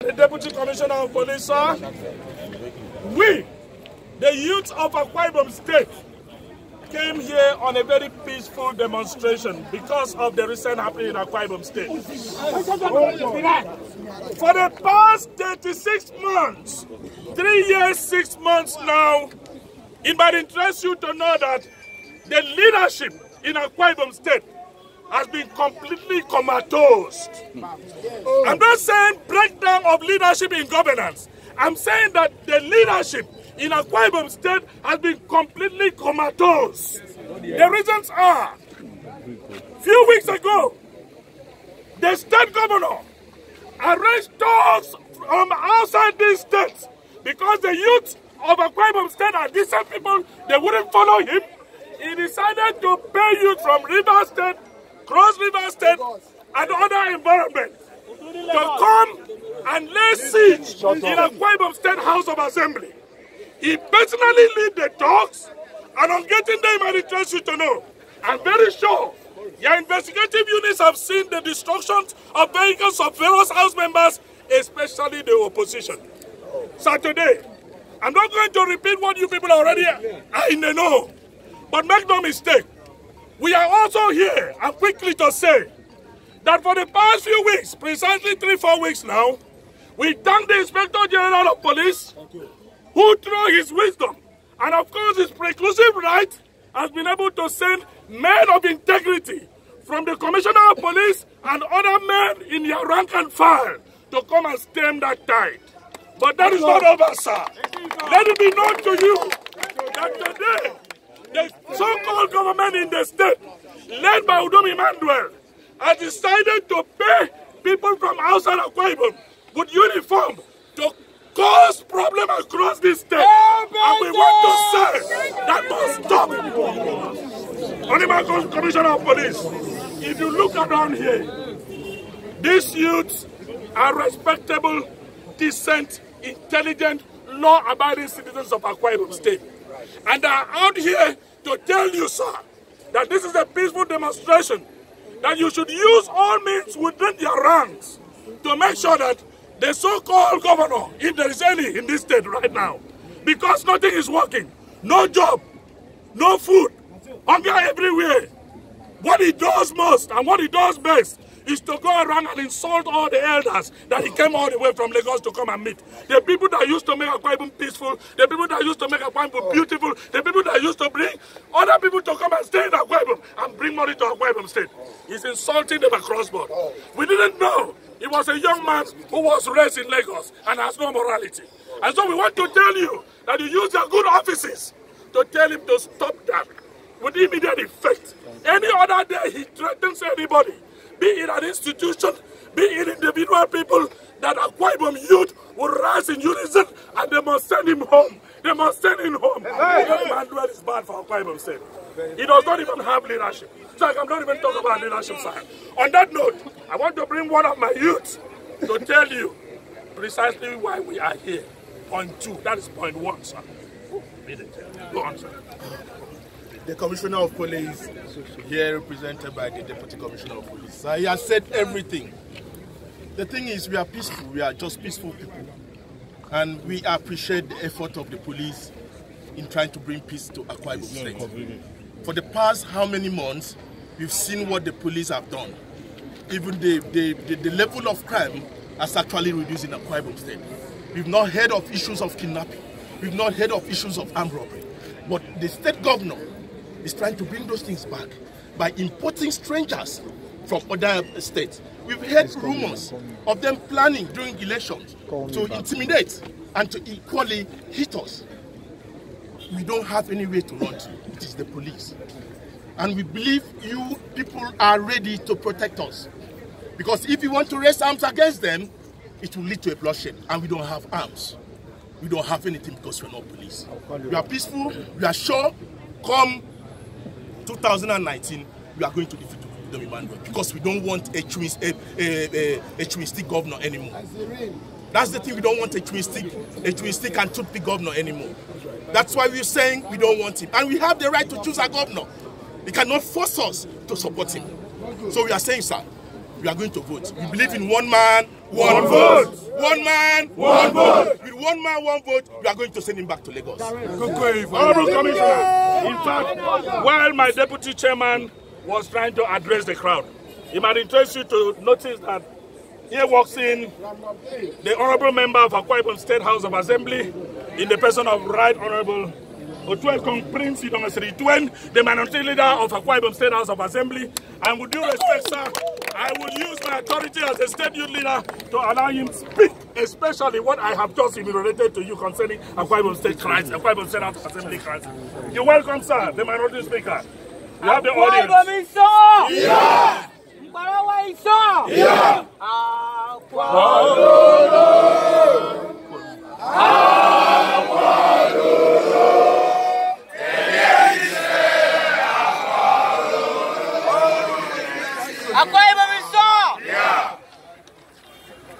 The Deputy Commissioner of Police, sir, we, the youth of Akwa Ibom State, came here on a very peaceful demonstration because of the recent happening in Akwa Ibom State. For the past 36 months, 3 years, 6 months now, it might interest you to know that the leadership in Akwa Ibom State has been completely comatose. I'm not saying breakdown of leadership in governance. I'm saying that the leadership in Akwa Ibom State has been completely comatose. The reasons are, few weeks ago, the state governor arranged dogs from outside these states because the youth of Akwa Ibom State are decent people, they wouldn't follow him. He decided to pay youth from River State, Cross River State, and other environments to come and lay siege in Akwa Ibom State House of Assembly. He personally lead the dogs, and on getting them, I interest you to know, I'm very sure your investigative units have seen the destruction of vehicles of various House members, especially the opposition. So today, I'm not going to repeat what you people already are in the know, but make no mistake, we are also here, and quickly to say, that for the past few weeks, precisely 3-4 weeks now, we thank the Inspector General of Police, who through his wisdom, and of course his preclusive right, has been able to send men of integrity from the Commissioner of Police and other men in their rank and file to come and stem that tide. But that is not over, sir. Let it be known to you that today, the so-called government in the state, led by Udom Emmanuel, has decided to pay people from outside Akwa Ibom with uniform to cause problems across this state. And we want to say that must stop. Honorable Commissioner of Police, if you look around here, these youths are respectable, decent, intelligent, law-abiding citizens of Akwa Ibom State. And they are out here to tell you, sir, that this is a peaceful demonstration, that you should use all means within your ranks to make sure that the so-called governor, if there is any in this state right now, because nothing is working, no job, no food, hunger everywhere, what he does most and what he does best is to go around and insult all the elders that he came all the way from Lagos to come and meet. The people that used to make Akwa Ibom peaceful, the people that used to make Akwa Ibom beautiful, the people that used to bring other people to come and stay in Akwa Ibom and bring money to Akwa Ibom State. He's insulting them across board. We didn't know he was a young man who was raised in Lagos and has no morality. And so we want to tell you that you use your good offices to tell him to stop that with immediate effect. Any other day he threatens anybody, be it an institution, be it individual people, that Akwa Ibom youth will rise in unison and they must send him home. They must send him home. Emmanuel is bad for Akwa Ibom State. He does not even have leadership. So I cannot even talk about leadership side. On that note, I want to bring one of my youths to tell you precisely why we are here. Point 2, that is point 1, sir. Go on, sir. The Commissioner of Police, here represented by the Deputy Commissioner of Police. He has said everything. The thing is, we are peaceful. We are just peaceful people. And we appreciate the effort of the police in trying to bring peace to Akwa Ibom State. For the past how many months, we've seen what the police have done. Even the level of crime has actually reduced in Akwa Ibom State. We've not heard of issues of kidnapping. We've not heard of issues of armed robbery. But the state governor is trying to bring those things back by importing strangers from other states. We've heard rumors of them planning during elections to intimidate and to equally hit us. We don't have any way to run to. It is the police. And we believe you people are ready to protect us. Because if you want to raise arms against them, it will lead to a bloodshed. And we don't have arms. We don't have anything because we're not police. We are peaceful. We are sure come 2019, we are going to defeat Udom Emmanuel because we don't want a chewing-stick governor anymore. That's the thing, we don't want a chewing-stick and toothpick governor anymore. That's why we're saying we don't want him. And we have the right to choose a governor. He cannot force us to support him. So we are saying, sir, we are going to vote. We believe in one man, one vote. One man, one vote. With one man, one vote, we are going to send him back to Lagos. Honorable Commissioner, in fact, while my deputy chairman was trying to address the crowd, it might interest you to notice that here walks in the honorable member of Akwa Ibom State House of Assembly in the person of Right Honorable Otuekong Prince Idomasiri, the minority leader of Akwa Ibom State House of Assembly. And with due respect, sir, I will use my authority as a state youth leader to allow him to speak, especially what I have just enumerated to you concerning Akwa Ibom State crisis, Akwa Ibom State House of Assembly crisis. You're welcome, sir, the minority speaker. You have the audience. Yeah. Yeah.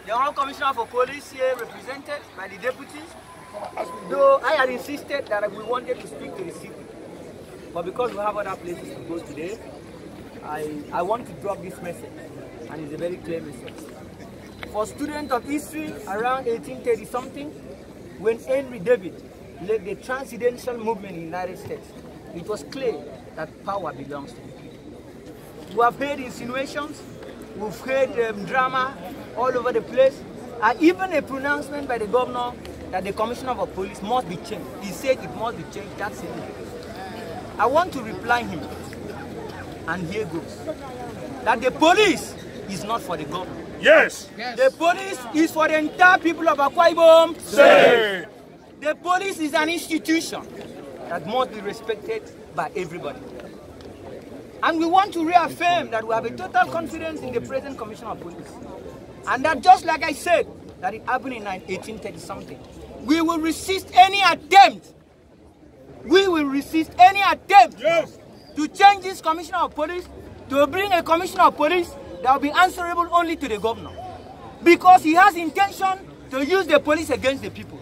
The Honorable Commissioner for Police here represented by the deputies, though I had insisted that we wanted to speak to the city, but because we have other places to go today, I want to drop this message, and it's a very clear message. For students of history, around 1830 something, when Henry David led the transcendental movement in the United States, it was clear that power belongs to the people. We have heard insinuations, we've heard drama all over the place, and even a pronouncement by the governor that the commissioner of police must be changed. He said it must be changed, that's it. I want to reply him, and here goes, that the police is not for the governor. Yes. The police is for the entire people of Akwa Ibom. Say. The police is an institution that must be respected by everybody. And we want to reaffirm that we have a total confidence in the present Commissioner of Police. And that just like I said, that it happened in 1830 something. We will resist any attempt. We will resist any attempt to change this Commissioner of Police, to bring a Commissioner of Police that will be answerable only to the governor. Because he has intention to use the police against the people.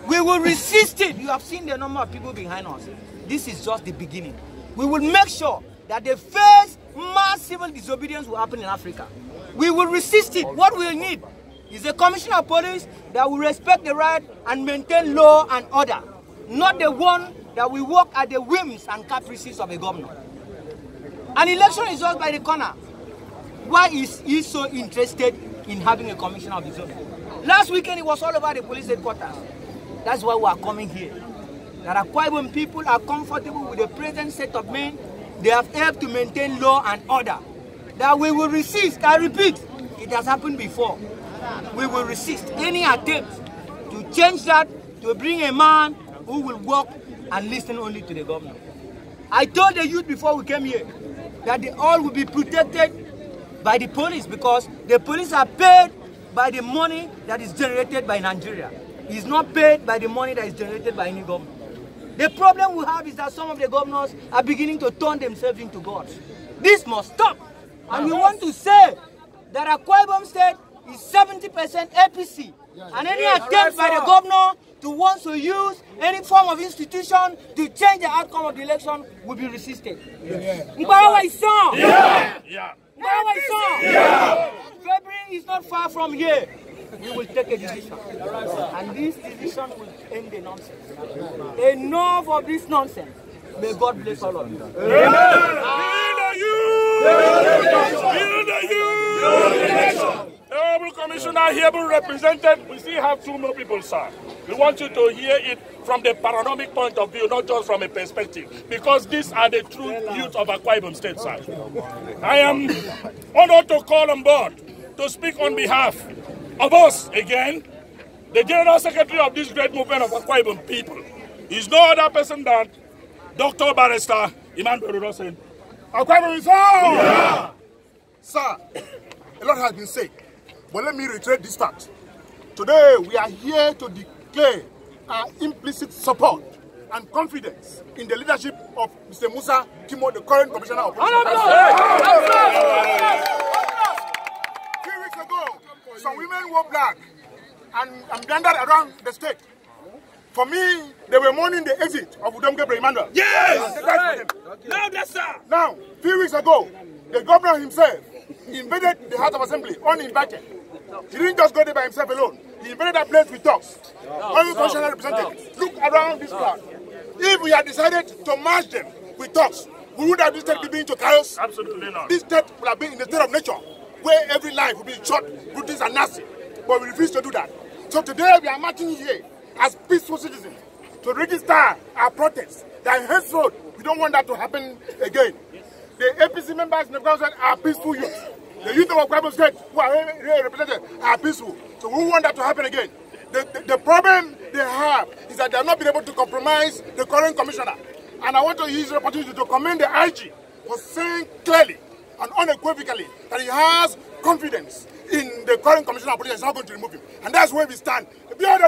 We will resist it. You have seen the number of people behind us. This is just the beginning. We will make sure that the first mass civil disobedience will happen in Africa. We will resist it. What we need is a commissioner of police that will respect the right and maintain law and order, not the one that will work at the whims and caprices of a governor. An election is just by the corner. Why is he so interested in having a commissioner of his own? Last weekend it was all over the police headquarters. That's why we are coming here. That Akwa Ibom people are comfortable with the present set of men. They have helped to maintain law and order. That we will resist, I repeat, it has happened before. We will resist any attempt to change that, to bring a man who will work and listen only to the governor. I told the youth before we came here that they all will be protected by the police because the police are paid by the money that is generated by Nigeria. It is not paid by the money that is generated by any government. The problem we have is that some of the governors are beginning to turn themselves into gods. This must stop. And we want to say that Akwa Ibom State is 70% APC. And any attempt by the governor to want to use any form of institution to change the outcome of the election will be resisted. February is not far from here. We will take a decision. And this decision will end the nonsense. Enough of this nonsense. May God bless all of you. Honorable Commissioner here represented, we still have two more people, sir. We want you to hear it from the panoramic point of view, not just from a perspective, because these are the true youth of Akwa Ibom State, sir. I am honored to call on board to speak on behalf of us again, the General Secretary of this great movement of Akwa Ibom people. Is no other person than Dr. Barrister Iman Berurosen. Akwa Ibom is on! Yeah. Sir, a lot has been said, but let me reiterate this fact. Today, we are here to declare our implicit support and confidence in the leadership of Mr. Musa Kimo, the current Commissioner of Police. A few weeks ago, some women wore black and blundered around the state. For me, they were mourning the exit of Udom Gabriel Emmanuel. Yes! Now, a few weeks ago, the governor himself invaded the House of Assembly uninvited He didn't just go there by himself alone. He invaded that place with us. All the commissioner represented. Look around this crowd. If we had decided to march them with us, we would have this state been into chaos. Absolutely not. This state would have been in the state of nature, where every life would be shot, brutish and nasty. But we refuse to do that. So today we are marching here as peaceful citizens to register our protest. That henceforth, we don't want that to happen again. The APC members in the council are peaceful youth. The youth of Akwa Ibom State who are here represented are peaceful. So we want that to happen again. The problem they have is that they have not been able to compromise the current commissioner. And I want to use the opportunity to commend the IG for saying clearly and unequivocally that he has confidence in the current commissioner of police and is not going to remove him. And that's where we stand. Sir,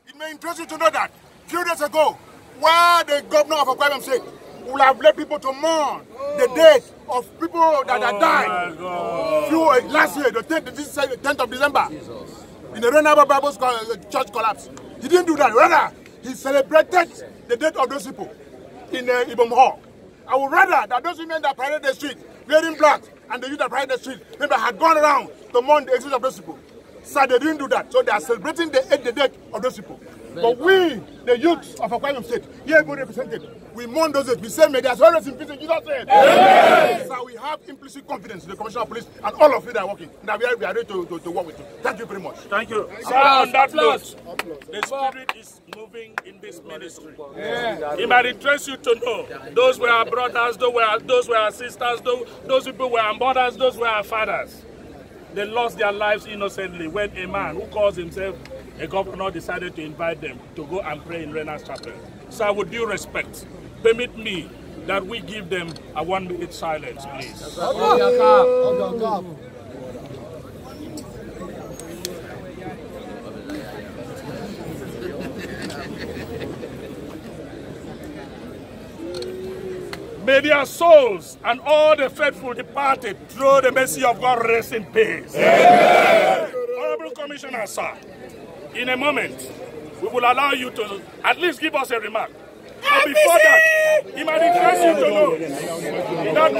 it may interest you to know that a few days ago, while the governor of Akwa Ibom State would have led people to mourn the death of people that had died last year, the 10th of December, in the Renaba Bible Church collapse. He didn't do that. Rather, he celebrated the death of those people in Ibom Hall. I would rather that those women that paraded the street wearing black and the youth that paraded the street maybe had gone around to mourn the exit of those people. So they didn't do that. So they are celebrating the death of those people. But we, the youth of Akwa Ibom State, here represented, we mourn those days. We say, may there's always in peace in Jesus' name. So we have implicit confidence in the Commissioner of Police and all of you that are working. Now we are ready to work with you. Thank you very much. Thank you. Sir, on that note, the spirit is moving in this ministry. It might interest you to know those were our brothers, those were our sisters, those people were our mothers, those were our fathers. They lost their lives innocently when a man who calls himself a governor decided to invite them to go and pray in Rena's chapel. So with due respect, permit me that we give them a 1-minute silence, please. May their souls and all the faithful departed through the mercy of God rest in peace. Amen. Honorable Commissioner, sir, in a moment, we will allow you to at least give us a remark. But before that, it might interest you to know that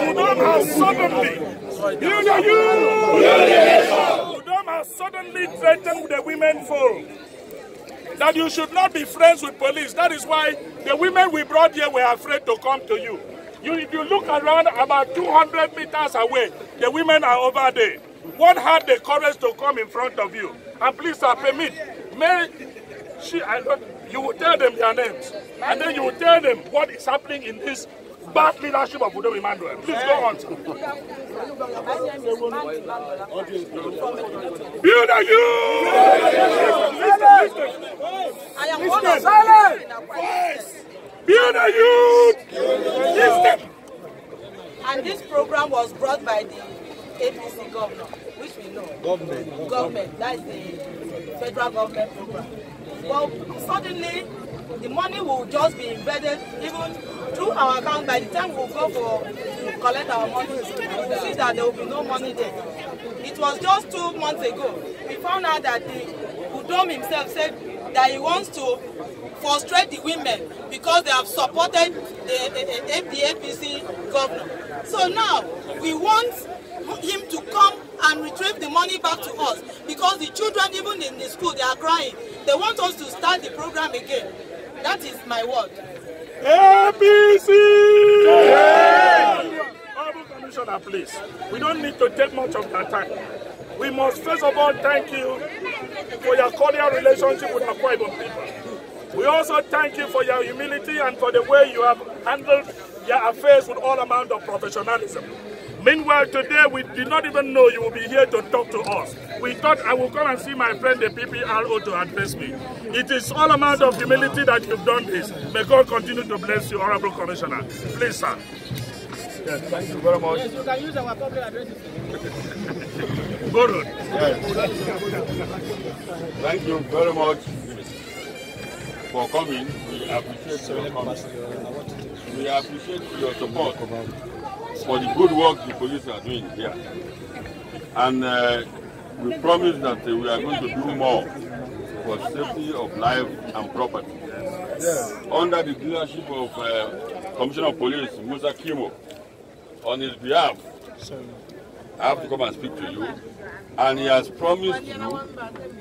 Udom has suddenly threatened with the women folk that you should not be friends with police. That is why the women we brought here were afraid to come to you. If you look around about 200 meters away, the women are over there. One had the courage to come in front of you. And please, sir, permit. You will tell them their names. And then you will tell them what is happening in this bad leadership of Udom Emmanuel. Please go on, sir. Build a youth! I am one of silence. Build a youth! Listen. And this program was brought by the APC governor, which we know. Government. That is the federal government program. Well, suddenly, the money will just be embedded even through our account. By the time we go to collect our money, we see that there will be no money there. It was just 2 months ago. We found out that the Udom himself said that he wants to frustrate the women because they have supported the APC governor. So now, we want him to come and retrieve the money back to us because the children, even in the school, they are crying. They want us to start the program again. That is my word. APC! Honorable Commissioner, please. We don't need to take much of your time. We must first of all thank you for your cordial relationship with Akwa Ibom people. We also thank you for your humility and for the way you have handled your affairs with all amount of professionalism. Meanwhile, today we did not even know you will be here to talk to us. We thought I will come and see my friend the PPRO to address me. It is all amount of humility that you've done this. May God continue to bless you, Honorable Commissioner. Please, sir. Yes, thank you very much. Yes, you can use our public addresses. Go road. Thank you very much for coming. We appreciate your coming. We appreciate your support for the good work the police are doing here. And we promise that we are going to do more for safety of life and property. Yes. Under the leadership of Commissioner of Police, Musa Kimo, on his behalf, I have to come and speak to you. And he has promised you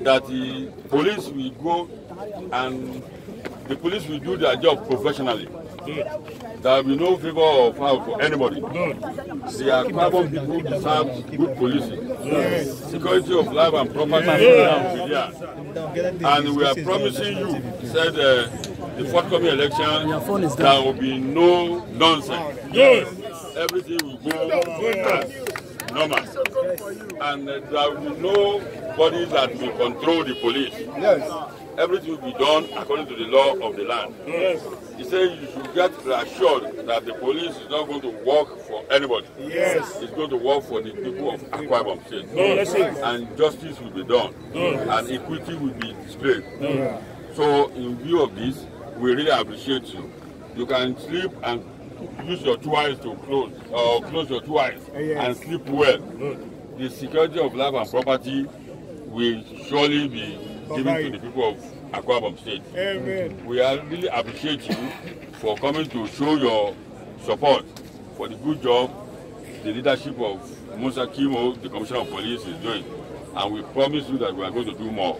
that the police will go and the police will do their job professionally. There will be no favor or foul for anybody. The Akwa people deserve good policing. Security of life and property. And we are promising you, said the forthcoming election, there will be no nonsense. Everything will go as normal. And there will be nobody that will control the police. Everything will be done according to the law of the land. He said you should get assured that the police is not going to work for anybody. It's going to work for the people of Akwa Ibom State. And justice will be done. And equity will be displayed. So in view of this, we really appreciate you. You can sleep and use your two eyes to close, or close your two eyes and sleep well. The security of life and property will surely be given to the people of Akwa Ibom State. Amen. We really appreciate you for coming to show your support for the good job the leadership of Musa Kimo, the Commissioner of Police, is doing. And we promise you that we are going to do more.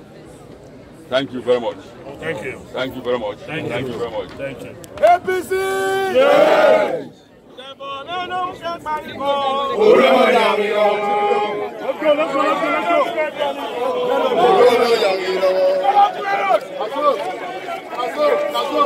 Thank you very much. Thank you. Thank you very much. Thank you very much. Thank you. APC! Yes! Let's go.